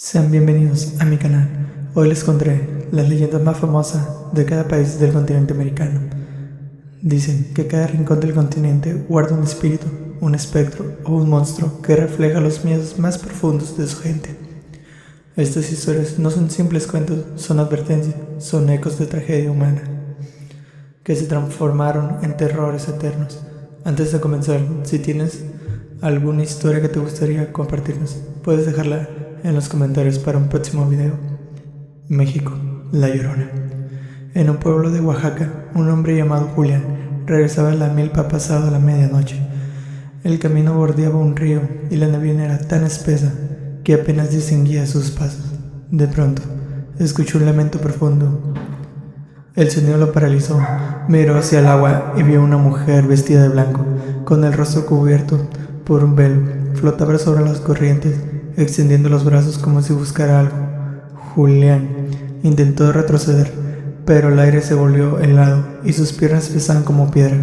Sean bienvenidos a mi canal. Hoy les contaré las leyendas más famosas de cada país del continente americano. Dicen que cada rincón del continente guarda un espíritu, un espectro o un monstruo que refleja los miedos más profundos de su gente. Estas historias no son simples cuentos, son advertencias, son ecos de tragedia humana que se transformaron en terrores eternos. Antes de comenzar, si tienes alguna historia que te gustaría compartirnos, puedes dejarla en los comentarios para un próximo video. México, La Llorona. En un pueblo de Oaxaca, un hombre llamado Julián regresaba a la milpa pasado la medianoche. El camino bordeaba un río y la neblina era tan espesa que apenas distinguía sus pasos. De pronto, escuchó un lamento profundo. El sonido lo paralizó. Miró hacia el agua y vio una mujer vestida de blanco, con el rostro cubierto por un velo. Flotaba sobre las corrientes, extendiendo los brazos como si buscara algo. Julián intentó retroceder, pero el aire se volvió helado y sus piernas pesaban como piedra.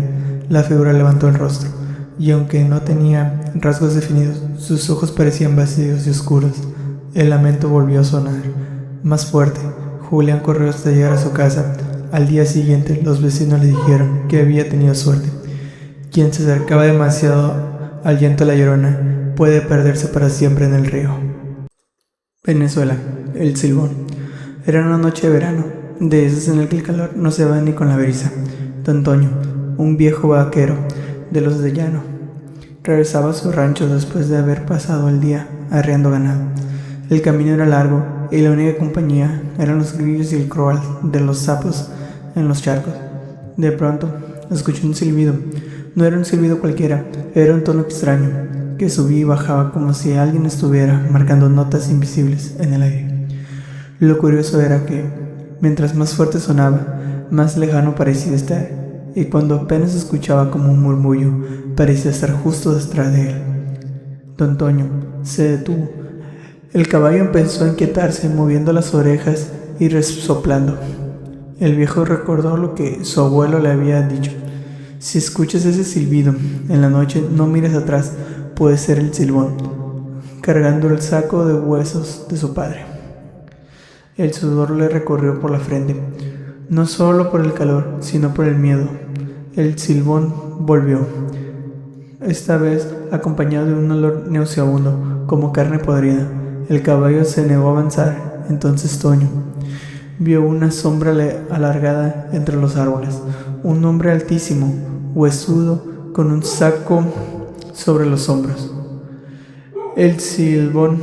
La figura levantó el rostro, y aunque no tenía rasgos definidos, sus ojos parecían vacíos y oscuros. El lamento volvió a sonar, más fuerte. Julián corrió hasta llegar a su casa. Al día siguiente, los vecinos le dijeron que había tenido suerte. Quien se acercaba demasiado al llanto de la Llorona puede perderse para siempre en el río. Venezuela, el Silbón. Era una noche de verano, de esas en las que el calor no se va ni con la brisa. Don Toño, un viejo vaquero de los de llano, regresaba a su rancho después de haber pasado el día arreando ganado. El camino era largo y la única compañía eran los grillos y el croal de los sapos en los charcos. De pronto, escuchó un silbido. No era un silbido cualquiera, era un tono extraño que subía y bajaba como si alguien estuviera marcando notas invisibles en el aire. Lo curioso era que, mientras más fuerte sonaba, más lejano parecía estar, y cuando apenas se escuchaba como un murmullo, parecía estar justo detrás de él. Don Toño se detuvo. El caballo empezó a inquietarse, moviendo las orejas y resoplando. El viejo recordó lo que su abuelo le había dicho: si escuchas ese silbido en la noche, no mires atrás, puede ser el Silbón, cargando el saco de huesos de su padre. El sudor le recorrió por la frente, no solo por el calor, sino por el miedo. El Silbón volvió, esta vez acompañado de un olor nauseabundo, como carne podrida. El caballo se negó a avanzar. Entonces Toño vio una sombra alargada entre los árboles, un hombre altísimo, huesudo, con un saco sobre los hombros. El Silbón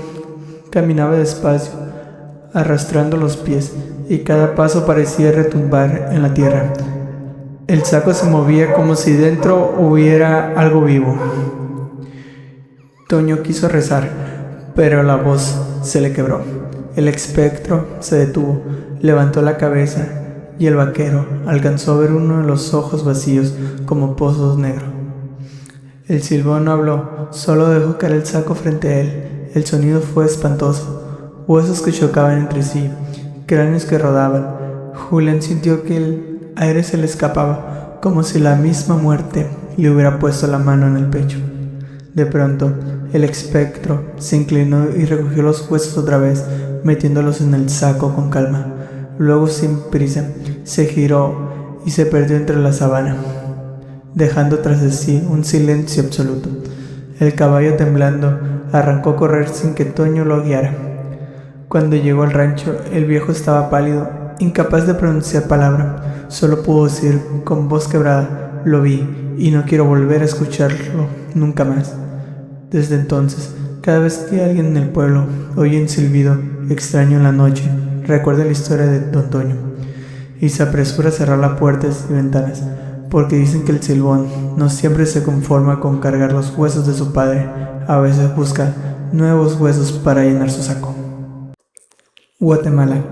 caminaba despacio, arrastrando los pies, y cada paso parecía retumbar en la tierra. El saco se movía como si dentro hubiera algo vivo. Toño quiso rezar, pero la voz se le quebró. El espectro se detuvo, levantó la cabeza y el vaquero alcanzó a ver uno de los ojos vacíos como pozos negros. El Silbón no habló, solo dejó caer el saco frente a él. El sonido fue espantoso, huesos que chocaban entre sí, cráneos que rodaban. Julián sintió que el aire se le escapaba, como si la misma muerte le hubiera puesto la mano en el pecho. De pronto, el espectro se inclinó y recogió los huesos otra vez, metiéndolos en el saco con calma. Luego, sin prisa, se giró y se perdió entre la sabana, dejando tras de sí un silencio absoluto. El caballo, temblando, arrancó a correr sin que Toño lo guiara. Cuando llegó al rancho, el viejo estaba pálido, incapaz de pronunciar palabra. Solo pudo decir con voz quebrada: lo vi y no quiero volver a escucharlo nunca más. Desde entonces, cada vez que alguien en el pueblo oye un silbido extraño en la noche, recuerda la historia de Don Toño y se apresura a cerrar las puertas y ventanas, porque dicen que el Silbón no siempre se conforma con cargar los huesos de su padre, a veces busca nuevos huesos para llenar su saco. Guatemala,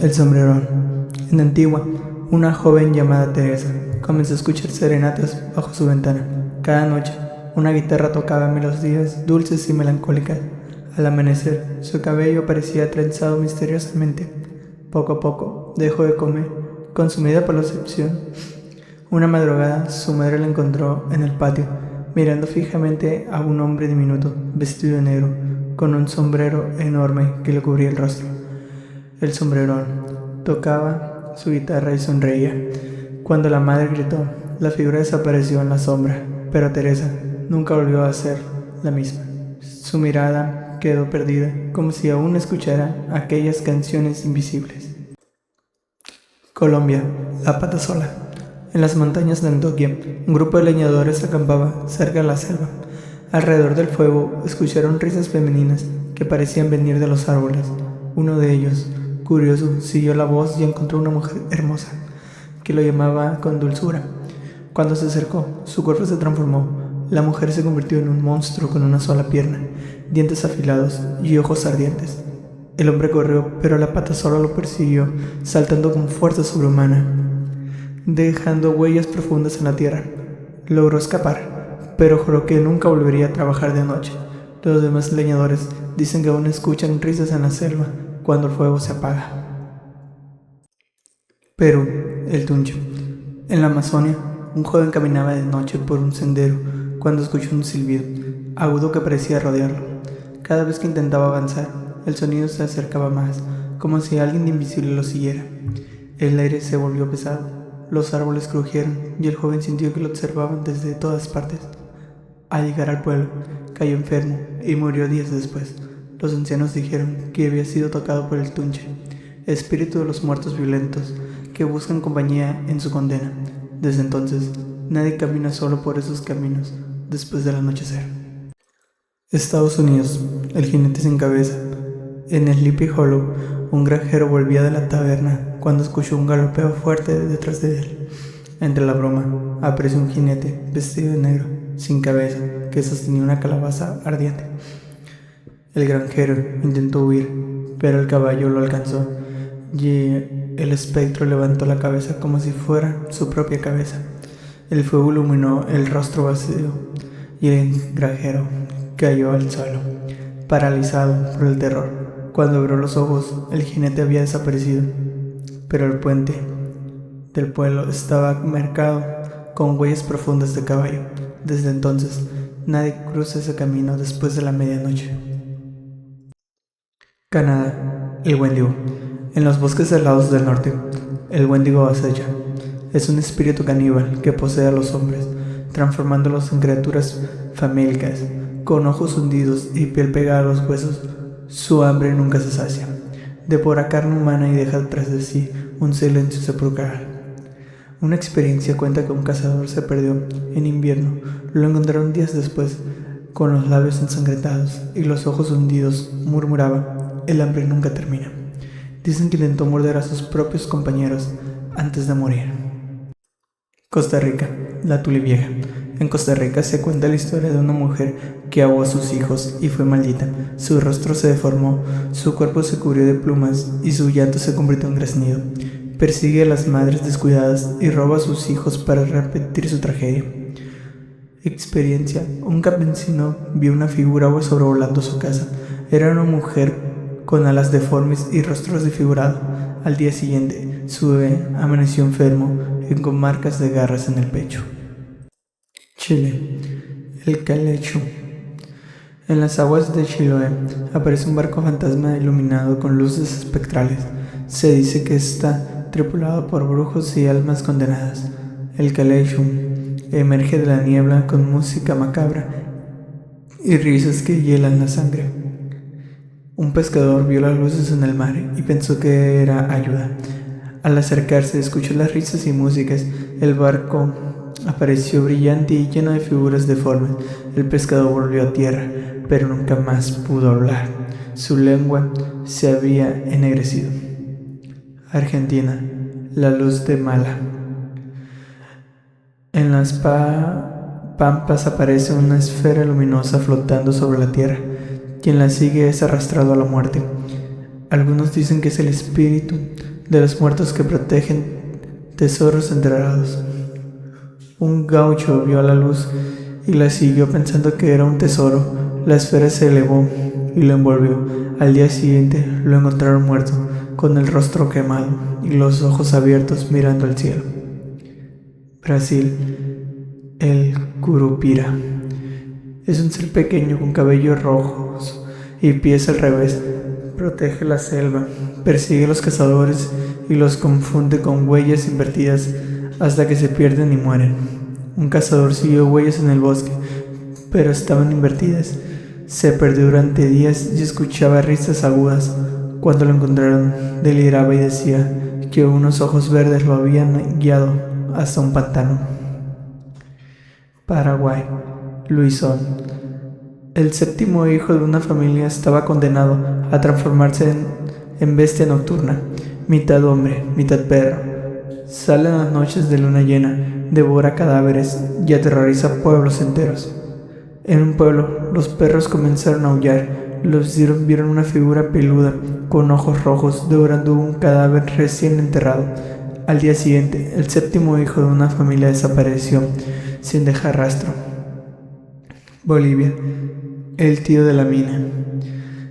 el Sombrerón. En Antigua, una joven llamada Teresa comenzó a escuchar serenatas bajo su ventana. Cada noche, una guitarra tocaba melodías dulces y melancólicas. Al amanecer, su cabello parecía trenzado misteriosamente. Poco a poco, dejó de comer, consumida por la obsesión. Una madrugada, su madre la encontró en el patio, mirando fijamente a un hombre diminuto, vestido de negro, con un sombrero enorme que le cubría el rostro. El sombrerón tocaba su guitarra y sonreía. Cuando la madre gritó, la figura desapareció en la sombra, pero Teresa nunca volvió a ser la misma. Su mirada quedó perdida, como si aún escuchara aquellas canciones invisibles. Colombia, la pata sola. En las montañas de Antioquia, un grupo de leñadores acampaba cerca de la selva. Alrededor del fuego escucharon risas femeninas que parecían venir de los árboles. Uno de ellos, curioso, siguió la voz y encontró una mujer hermosa, que lo llamaba con dulzura. Cuando se acercó, su cuerpo se transformó. La mujer se convirtió en un monstruo con una sola pierna, dientes afilados y ojos ardientes. El hombre corrió, pero la pata sola lo persiguió, saltando con fuerza sobrehumana, dejando huellas profundas en la tierra. Logró escapar, pero juró que nunca volvería a trabajar de noche. Los demás leñadores dicen que aún escuchan risas en la selva cuando el fuego se apaga. Perú, el Tuncho. En la Amazonia, un joven caminaba de noche por un sendero cuando escuchó un silbido agudo que parecía rodearlo. Cada vez que intentaba avanzar, el sonido se acercaba más, como si alguien invisible lo siguiera. El aire se volvió pesado, los árboles crujieron y el joven sintió que lo observaban desde todas partes. Al llegar al pueblo, cayó enfermo y murió días después. Los ancianos dijeron que había sido tocado por el Tunche, espíritu de los muertos violentos que buscan compañía en su condena. Desde entonces, nadie camina solo por esos caminos después del anochecer. Estados Unidos, el jinete sin cabeza. En el Sleepy Hollow, un granjero volvía de la taberna cuando escuchó un galopeo fuerte detrás de él. Entre la broma, apareció un jinete vestido de negro, sin cabeza, que sostenía una calabaza ardiente. El granjero intentó huir, pero el caballo lo alcanzó y el espectro levantó la cabeza como si fuera su propia cabeza. El fuego iluminó el rostro vacío y el granjero cayó al suelo, paralizado por el terror. Cuando abrió los ojos, el jinete había desaparecido, pero el puente del pueblo estaba marcado con huellas profundas de caballo. Desde entonces, nadie cruza ese camino después de la medianoche. Canadá, el Wendigo. En los bosques helados del norte, el Wendigo acecha. Es un espíritu caníbal que posee a los hombres, transformándolos en criaturas famélicas, con ojos hundidos y piel pegada a los huesos. Su hambre nunca se sacia. Devora carne humana y deja tras de sí un silencio sepulcral. Una experiencia cuenta que un cazador se perdió en invierno. Lo encontraron días después, con los labios ensangrentados y los ojos hundidos. Murmuraba: el hambre nunca termina. Dicen que intentó morder a sus propios compañeros antes de morir. Costa Rica, la Tule Vieja. En Costa Rica se cuenta la historia de una mujer que ahogó a sus hijos y fue maldita. Su rostro se deformó, su cuerpo se cubrió de plumas y su llanto se convirtió en graznido. Persigue a las madres descuidadas y roba a sus hijos para repetir su tragedia. Experiencia: un campesino vio una figura sobrevolando su casa. Era una mujer con alas deformes y rostro desfigurado. Al día siguiente, su bebé amaneció enfermo y con marcas de garras en el pecho. Chile, el Caleuche. En las aguas de Chiloé aparece un barco fantasma iluminado con luces espectrales. Se dice que está tripulado por brujos y almas condenadas. El Caleuche emerge de la niebla con música macabra y risas que hielan la sangre. Un pescador vio las luces en el mar y pensó que era ayuda. Al acercarse, escuchó las risas y músicas. El barco apareció brillante y lleno de figuras deformes. El pescador volvió a tierra, pero nunca más pudo hablar. Su lengua se había ennegrecido. Argentina, la luz de Mala. En las pampas aparece una esfera luminosa flotando sobre la tierra. Quien la sigue es arrastrado a la muerte. Algunos dicen que es el espíritu de los muertos que protegen tesoros enterrados. Un gaucho vio la luz y la siguió pensando que era un tesoro. La esfera se elevó y lo envolvió. Al día siguiente lo encontraron muerto, con el rostro quemado y los ojos abiertos mirando al cielo. Brasil, el Curupira. Es un ser pequeño con cabellos rojos y pies al revés. Protege la selva, persigue a los cazadores y los confunde con huellas invertidas hasta que se pierden y mueren. Un cazador siguió huellas en el bosque, pero estaban invertidas. Se perdió durante días y escuchaba risas agudas. Cuando lo encontraron, deliraba y decía que unos ojos verdes lo habían guiado hasta un pantano. Paraguay, Luisón. El séptimo hijo de una familia estaba condenado a transformarse en bestia nocturna, mitad hombre, mitad perro. Sale en las noches de luna llena, devora cadáveres y aterroriza pueblos enteros. En un pueblo, los perros comenzaron a aullar. Los vieron una figura peluda, con ojos rojos, devorando un cadáver recién enterrado. Al día siguiente, el séptimo hijo de una familia desapareció, sin dejar rastro. Bolivia, el tío de la mina.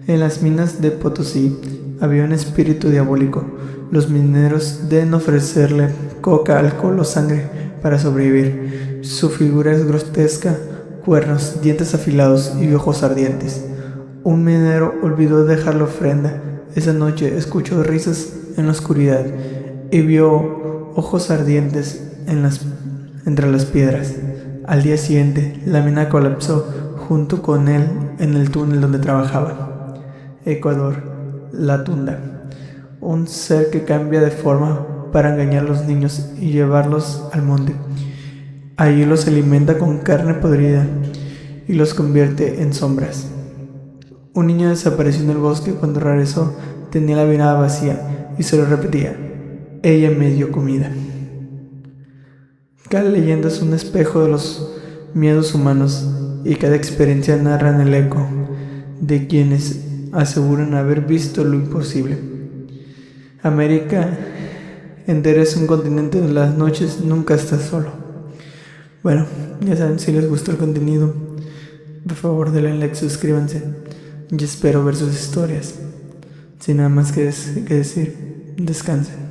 En las minas de Potosí había un espíritu diabólico. Los mineros deben ofrecerle coca, alcohol o sangre para sobrevivir. Su figura es grotesca, cuernos, dientes afilados y ojos ardientes. Un minero olvidó dejar la ofrenda. Esa noche escuchó risas en la oscuridad y vio ojos ardientes entre las piedras. Al día siguiente, la mina colapsó junto con él en el túnel donde trabajaba. Ecuador, la tunda. Un ser que cambia de forma para engañar a los niños y llevarlos al monte. Allí los alimenta con carne podrida y los convierte en sombras. Un niño desapareció en el bosque. Cuando regresó tenía la mirada vacía y se lo repetía: ella me dio comida. Cada leyenda es un espejo de los miedos humanos y cada experiencia narra en el eco de quienes aseguran haber visto lo imposible. América entera es un continente donde las noches nunca estás solo. Bueno, ya saben, si les gustó el contenido, por favor denle like, suscríbanse y espero ver sus historias. Sin nada más que decir, descansen.